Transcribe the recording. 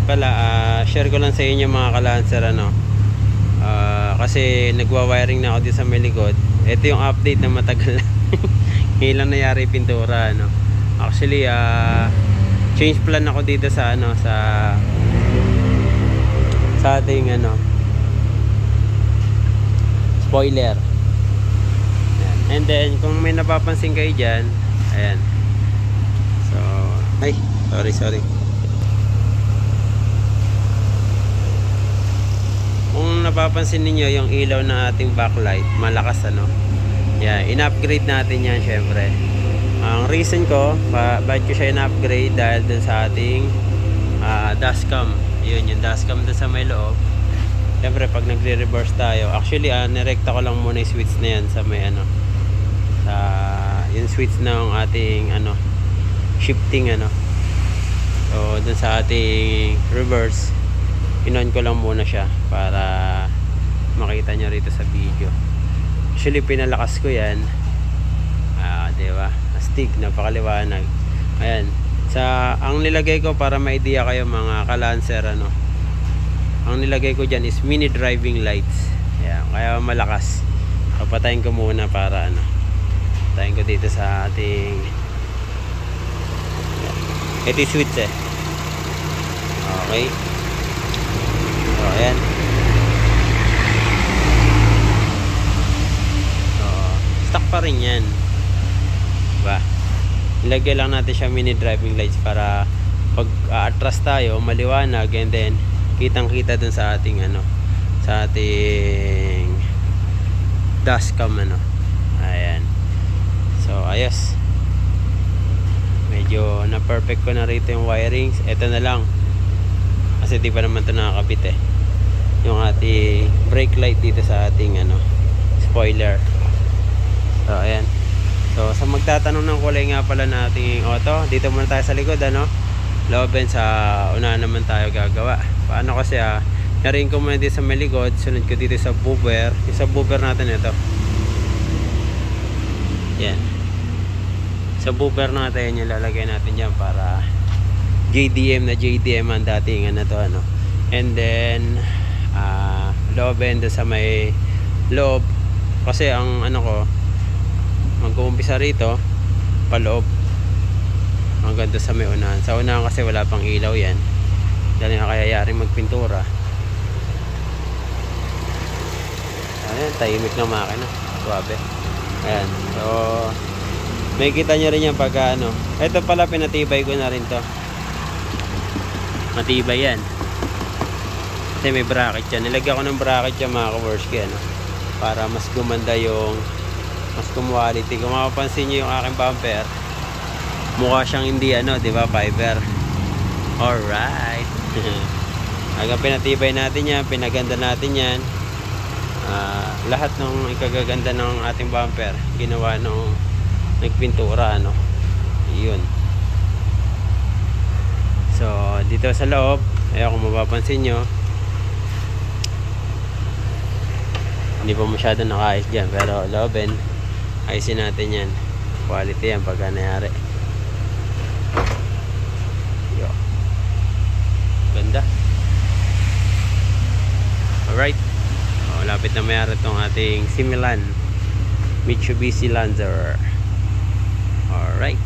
pala, share ko lang sa inyo mga kalanser, ano. Kasi nagwa-wiring na ako dito sa may likod. Ito yung update na matagal na. Ngayon lang nangyari pintura, ano. Actually, change plan ako dito sa ano, sa ating ano, spoiler. Ayan. And then kung may napapansin kayo dyan, ayan. So, ay, sorry. Kung napapansin niyo yung ilaw na ating backlight, malakas, ano. Yeah, in-upgrade natin yan syempre. Ang reason ko bakit ko siya in-upgrade dahil dun sa ating dashcam. Yun, yung dashcam dun sa may loob. Syempre pag nagre-reverse tayo, actually nirekta ko lang muna yung switch na yan sa may ano, sa yung switch ng ating ano, shifting, ano. So dun sa ating reverse, inon ko lang muna siya para makita nyo rito sa video. Actually pinalakas ko yan, diba, astig, napakaliwanag. Ayan, ang nilagay ko para may idea kayo mga kalanser, ano, ang nilagay ko dyan is mini driving lights. Ayan, kaya malakas. Papatayin ko muna para ano, patayin ko dito sa ating, ito yung switch eh. Okay, so ayan. So stock pa rin yan, diba? Ilagay lang natin siya mini driving lights para pag atras tayo maliwanag, and then kitang kita dun sa ating ano, sa ating dashcam, ano. Ayan, so ayos, medyo na perfect ko na rito yung wirings. Ito na lang kasi di pa naman ito nakakabit eh, yung ating brake light dito sa ating ano, spoiler. So ayan. So sa magtatanong ng kulay nga pala nating auto, dito muna tayo sa likod, ano. Looben sa unahan naman tayo gagawa. Paano kasi narin ko muna dito sa may likod, sunod ko dito sa booper. Yung subwoofer natin ito. Yan. Sa booper natin yung lalagay natin dyan para JDM na JDM ang dating ano to, ano. And then looben doon sa may loob, kasi ang ano ko, mag-uumpisa rito paloob hanggang doon sa may unahan. Sa unahan kasi wala pang ilaw yan, dahil nga kaya yaring magpintura. Ayan, tahimik na makina, suabe. Ayan, so may kita nyo rin yan pagka ano. Ito pala pinatibay ko na rin to, matibay yan kasi may bracket yan. Nilagyan ko ng bracket yan mga ka-worski, ano, para mas gumanda yung, mas quality. Kung mapapansin nyo yung aking bumper, mukha siyang hindi ano, diba, fiber. Alright. Hanggang pinatibay natin yan, pinaganda natin yan. Lahat ng ikagaganda ng ating bumper ginawa nung nagpintura, ano. Yun. So dito sa loob, ayaw kung mapapansin nyo, hindi pa masyado nakaayos dyan, pero looben ayusin natin yan. Quality yan pagka nangyari. Yo, ganda. Alright, lapit na mayari itong ating Similan Mitsubishi Lancer. Alright.